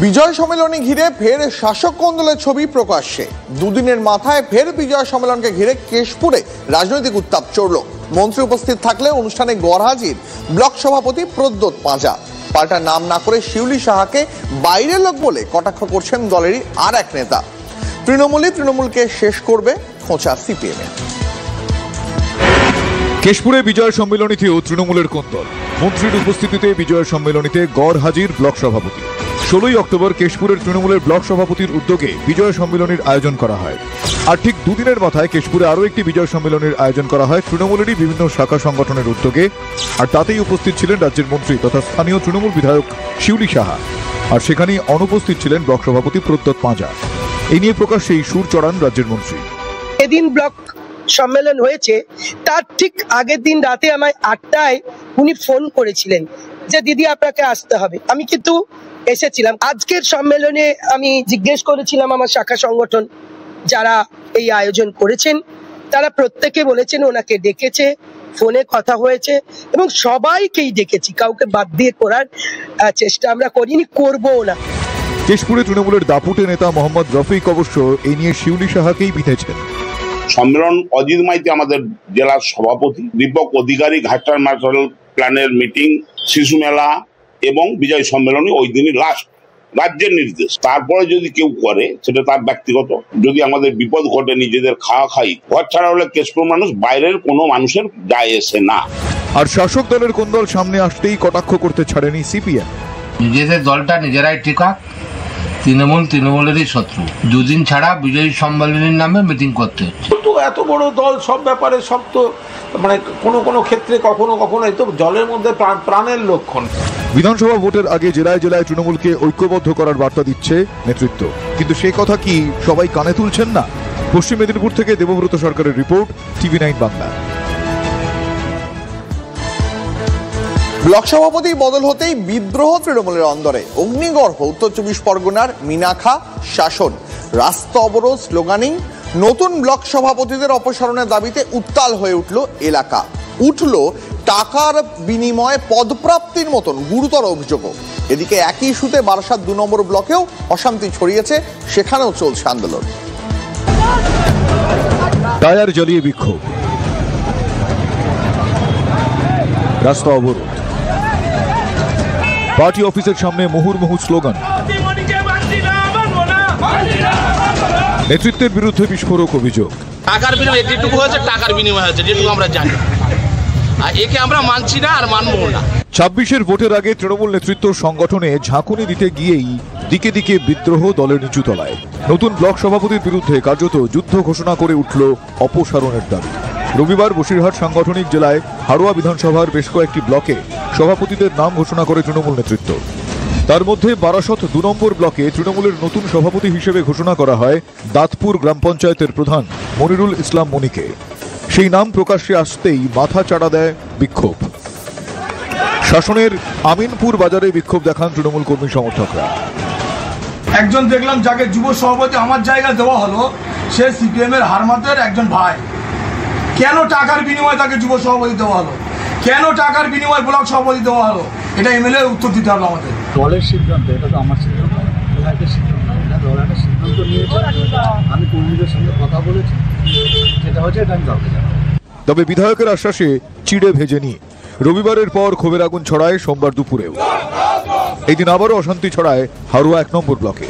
বিজয় সম্মেলনে ঘিরে ফের শাসক কোন্দলের ছবি প্রকাশ্যে। দুদিনের মাথায় ফের বিজয় সম্মেলনকে ঘিরে কেশপুরে রাজনৈতিক উত্তাপ চড়ল। মন্ত্রী উপস্থিত থাকলে অনুষ্ঠানে গড়হাজির ব্লক সভাপতি প্রদ্যোৎ পাঁজা। পাল্টা নাম না করে শিউলি সাহাকে বাইরের লোক বলে কটাক্ষ করছেন দলেরই আর এক নেতা। তৃণমূলকে শেষ করবে খোঁচা সিপিএম এর। কেশপুরে বিজয় সম্মেলনীতেও তৃণমূলের কোন্দল। মন্ত্রীর উপস্থিতিতে বিজয় সম্মেলনীতে গড়হাজির ব্লক সভাপতি। 16ই অক্টোবর কেশপুরের তৃণমূলের ব্লক সভাপতির উদ্যোগে বিজয় সম্মেলনীর আয়োজন করা হয়। আর ঠিক দুদিনের মাথায় কেশপুরে আরও একটি বিজয় সম্মেলনের আয়োজন করা হয় তৃণমূলেরই বিভিন্ন শাখা সংগঠনের উদ্যোগে। আর তাতেই উপস্থিত ছিলেন রাজ্যের মন্ত্রী তথা স্থানীয় তৃণমূল বিধায়ক শিউলি সাহা। আর সেখানেই অনুপস্থিত ছিলেন ব্লক সভাপতি প্রদ্যোৎ পাঁজা। এই নিয়ে প্রকাশ্যেই সুর চড়ান রাজ্যের মন্ত্রী। এদিন ব্লক সম্মেলন হয়েছে, তার ঠিক আগের দিন রাতে আমায় 8টায় উনি ফোন করেছিলেন যে দিদি আপনাকে আসতে হবে। আমি কিন্তু এসেছিলাম। আজকের সম্মেলনে আমি জিজ্ঞেস করেছিলাম আমার শাখা সংগঠন যারা এই আয়োজন করেছেন, তারা প্রত্যেকে বলেছেন ওনাকে ডেকেছে, ফোনে কথা হয়েছে এবং সবাইকেই ডেকেছি, কাউকে বাদ দিয়ে করার চেষ্টা আমরা করিনি, করবও না। কেশপুরে তৃণমূলের দাপুটে নেতা মোহাম্মদ রফিক অবশ্য এই নিয়ে শিউলি সাহাকেই বিঁধেছেন। সম্মেলন অজিত মাইতি আমাদের জেলার সভাপতি, দীপক অধিকারী ঘাটার মার্শাল প্ল্যানের মিটিং, শিশু মেলা এবং বিজয় সম্মেলনী ওই দিনই লাস্ট, রাজ্যের নির্দেশ। তারপরে যদি কেউ করে সেটা তার ব্যক্তিগত। যদি আমাদের বিপদ ঘটে নিজেদের খাওয়া খাই, ঘর ছাড়া হলে কেশপুর মানুষ, বাইরের কোনো মানুষের যায় এসে না। আর শাসক দলের কোন্দল সামনে আসতেই কটাক্ষ করতে ছাড়েনি সিপিএম। নিজেদের দলটা নিজেরাই টিকা, তৃণমূলেরই শত্রু। দুদিন ছাড়া বিজয়ী সম্মেলনের নামে মিটিং করতে হচ্ছে। তো এত বড় দল, সব ব্যাপারে সব তো মানে কোনো ক্ষেত্রে কখনো এই তো জলের মধ্যে প্রাণের লক্ষণ। বিধানসভা ভোটের আগে জেলায় জেলায় তৃণমূলকে ঐক্যবদ্ধ করার বার্তা দিচ্ছে নেতৃত্ব, কিন্তু সে কথা কি সবাই কানে তুলছেন না? পশ্চিম মেদিনীপুর থেকে দেবব্রত সরকারের রিপোর্ট, TV9 বাংলা। ব্লক সভাপতি বদল হতেই বিদ্রোহ তৃণমূলের অন্দরে। অগ্নিগর্ভ উত্তর 24 পরগনার মিনাখা শাসন, রাস্তা অবরোধ, স্লোগানিং। নতুন ব্লক সভাপতিদের অপসারণের দাবিতে উত্তাল হয়ে উঠল এলাকা। উঠল টাকার বিনিময়ে পদপ্রাপ্তির মতন গুরুতর অভিযোগও। এদিকে একই ইস্যুতে বারাসাত 2 নম্বর ব্লকেও অশান্তি ছড়িয়েছে, সেখানেও চলছে আন্দোলন। টায়ার জ্বালিয়ে বিক্ষোভ, রাস্তা অবরোধ, পার্টি অফিসের সামনে মুহুর্মুহু স্লোগান। নেতৃত্বের বিরুদ্ধে বিস্ফোরক অভিযোগ। টাকার বিনিময়ে যেটুকু হয়েছে, টাকার বিনিময় হয়েছে, যেটুকু আমরা জানি, আর একে আমরা মানছি না আর মানবো না। 26-এর ভোটের আগে তৃণমূল নেতৃত্ব সংগঠনে ঝাঁকুনি দিতে গিয়েই দিকে দিকে বিদ্রোহ দলের নিচু তলায়। নতুন ব্লক সভাপতির বিরুদ্ধে কার্যত যুদ্ধ ঘোষণা করে উঠল অপসারণের দাবি। রবিবার বসিরহাট সাংগঠনিক জেলায় হাড়োয়া বিধানসভার বেশ কয়েকটি ব্লকে সভাপতিদের নাম ঘোষণা করে তৃণমূল নেতৃত্ব। তার মধ্যে বারাসত 2 নম্বর ব্লকে তৃণমূলের নতুন সভাপতি হিসেবে ঘোষণা করা হয় দাঁতপুর গ্রাম পঞ্চায়েতের প্রধান মনিরুল ইসলাম মনিকে। সেই নাম প্রকাশ্যে আসতেই মাথা চাড়া দেয় বিক্ষোভ। শাসনের আমিনপুর বাজারে বিক্ষোভ দেখান তৃণমূল কর্মী সমর্থকরা। একজন দেখলাম যাকে যুব সভাপতি আমার জায়গায় দেওয়া হলো, সে সিপিএম এর হারমাতের একজন ভাই। কেন টাকার বিনিময়ে তাকে যুব সভাপতি দেওয়া হলো? কেন টাকার বিনিময়ে ব্লক সভাপতি দেওয়া হলো? এটা এমএলএ উত্তর দিতে হবে আমাদের। দলের সিদ্ধান্ত, এটা তো আমার সিদ্ধান্ত, বিধায়কের সিদ্ধান্ত। এটা দল একটা সিদ্ধান্ত নিয়েছে, আমি কর্মীদের সঙ্গে কথা বলেছি, যেটা হচ্ছে এটা আমি দলকে জানাবো। তবে বিধায়কের আশ্বাসে চিড়ে ভেজেনি। রবিবারের পর ক্ষোভের আগুন ছড়ায় সোমবার দুপুরেও। এই দিন আবারও অশান্তি ছড়ায় হাড়োয়া 1 নম্বর ব্লকে।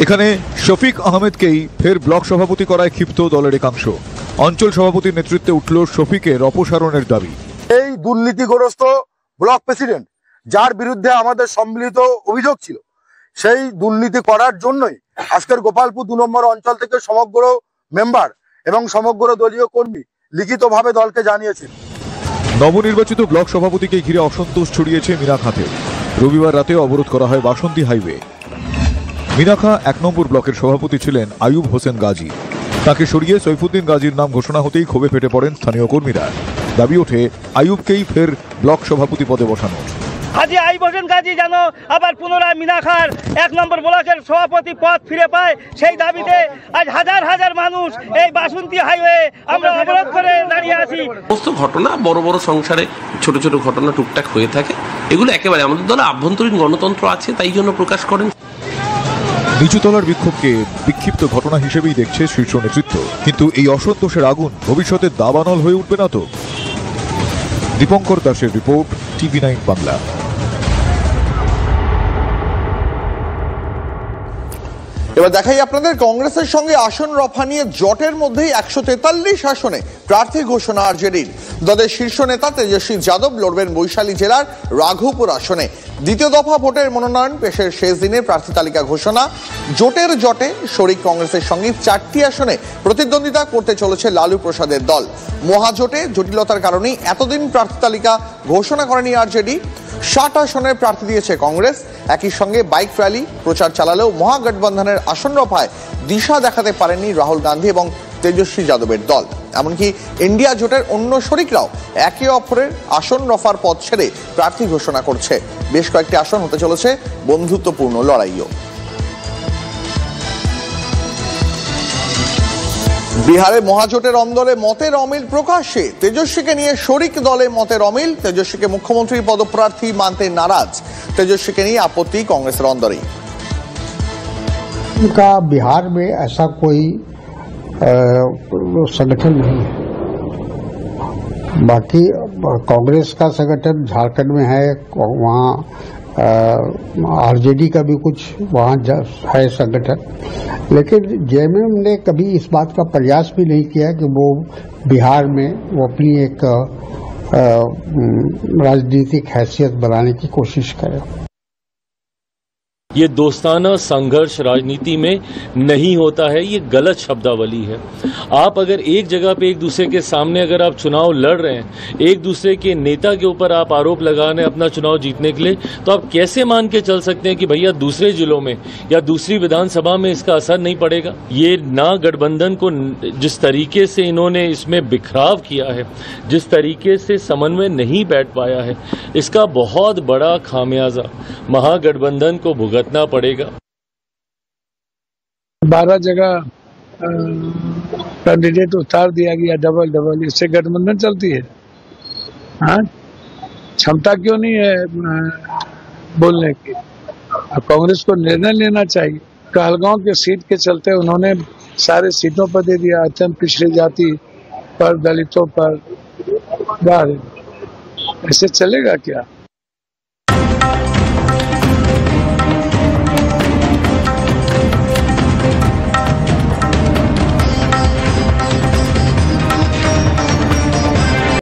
এখানে শফিক আহমেদকেই ফের ব্লক সভাপতি করায় ক্ষিপ্ত দলের একাংশ। অঞ্চল সভাপতির নেতৃত্বে উঠল শফিকের অপসারণের দাবি। এই দুর্নীতিগ্রস্ত ব্লক প্রেসিডেন্ট, যার বিরুদ্ধে আমাদের সম্মিলিত অভিযোগ ছিল, সেই দুর্নীতি করার জন্যই আজকের গোপালপুর 2 নম্বর অঞ্চল থেকে সমগ্র মেম্বার এবং সমগ্র দলীয় কর্মী লিখিতভাবে দলকে জানিয়েছেন। নবনির্বাচিত ব্লক সভাপতিকে ঘিরে অসন্তোষ ছড়িয়েছে মিনাখাতে। রবিবার রাতে অবরোধ করা হয় বাসন্তী হাইওয়ে। মিনাখা 1 নম্বর ব্লকের সভাপতি ছিলেন আয়ুব হোসেন গাজী। তাকে সরিয়ে সৈফুদ্দিন গাজীর নাম ঘোষণা হতেই ক্ষোভে ফেটে পড়েন স্থানীয় কর্মীরা। দাবি ওঠে আয়ুবকেই ফের ব্লক সভাপতি পদে বসানোর। হাজি আয়ুব হোসেন গাজী যেন আবার পুনরায় মিনাখার 1 নম্বর ব্লকের সভাপতি পদ ফিরে পায়, সেই দাবিতে আজ হাজার হাজার মানুষ এই বাসন্তী হাইওয়ে আমরা অবরোধ করে দাঁড়িয়ে আছি। সমস্ত ঘটনা বড় বড় সংসারে ছোট ছোট ঘটনা টুকটাক হয়ে থাকে, এগুলো একেবারে আমাদের দলে আভ্যন্তরীণ গণতন্ত্র আছে, তাই জন্য প্রকাশ করেন। নিচুতলার বিক্ষোভকে বিক্ষিপ্ত ঘটনা হিসেবেই দেখছে শীর্ষ নেতৃত্ব, কিন্তু এই অসন্তোষের আগুন ভবিষ্যতে দাবানল হয়ে উঠবে না তো? দীপঙ্কর দাসের রিপোর্ট, TV9 বাংলা। এবার দেখাই আপনাদের কংগ্রেসের সঙ্গে আসন রফা নিয়ে জটের মধ্যেই 143 আসনে প্রার্থী ঘোষণা আরজেডির। দলের শীর্ষ নেতা তেজস্বী যাদব লড়বেন বৈশালী জেলার রাঘবপুর আসনে। দ্বিতীয় দফা ভোটের মনোনয়ন পেশের শেষ দিনে প্রার্থী তালিকা ঘোষণা। জোটের জটে শরিক কংগ্রেসের সঙ্গে 4টি আসনে প্রতিদ্বন্দ্বিতা করতে চলেছে লালু প্রসাদের দল। মহাজোটে জটিলতার কারণেই এতদিন প্রার্থী তালিকা ঘোষণা করেনি আরজেডি। 60 আসনের প্রার্থী দিয়েছে কংগ্রেস। একই সঙ্গে বাইক র্যালি প্রচার চালালেও মহাগঠবন্ধনের আসন রফায় দিশা দেখাতে পারেননি রাহুল গান্ধী এবং তেজস্বী যাদবের দল। এমনকি ইন্ডিয়া জোটের অন্য শরিকরাও একে অপরের আসন রফার পথ ছেড়ে প্রার্থী ঘোষণা করছে। বেশ কয়েকটি আসন হতে চলেছে বন্ধুত্বপূর্ণ লড়াইও। বিহারে মহাজোটের অন্দরে মতের অমিল প্রকাশ্যে। তেজস্বীকে নিয়ে শরিক দলে মতের অমিল। তেজস্বীকে মুখ্যমন্ত্রী পদপ্রার্থী মানতে নারাজ। তেজস্বীকে নিয়ে আপত্তি কংগ্রেসের অন্দরে। उनका बिहार में ऐसा कोई संगठन नहीं है। बाकी कांग्रेस का संगठन झारखंड में है, वहाँ आरजेडी का भी कुछ वहाँ है संगठन, लेकिन जेएमएम ने कभी इस बात का प्रयास भी नहीं किया कि वो बिहार में वो अपनी एक राजनीतिक हैसियत बनाने की कोशिश करे। ये दोस्ताना संघर्ष राजनीति में नहीं होता है, ये गलत शब्दावली है। आप अगर एक जगह पे एक दूसरे के सामने अगर आप चुनाव लड़ रहे हैं, एक दूसरे के नेता के ऊपर आप आरोप लगा रहे हैं अपना चुनाव जीतने के लिए, तो आप कैसे मान के चल सकते हैं कि भैया दूसरे जिलों में या दूसरी विधानसभा में इसका असर नहीं पड़ेगा? ये ना गठबंधन को जिस तरीके से इन्होंने इसमें बिखराव किया है, जिस तरीके से समन्वय नहीं बैठ पाया है, इसका बहुत बड़ा खामियाजा महागठबंधन को भुगतना पड़ेगा। 12 जगह कैंडिडेट उतार दिया गया, डबल डबल, इससे गठबंधन चलती है? हाँ, क्षमता क्यों नहीं है बोलने की? कांग्रेस को निर्णय लेना चाहिए। कहलगांव के सीट के चलते उन्होंने सारे सीटों पर दे दिया, अत्यंत पिछड़ी जाति पर, दलितों पर। ऐसे चलेगा क्या?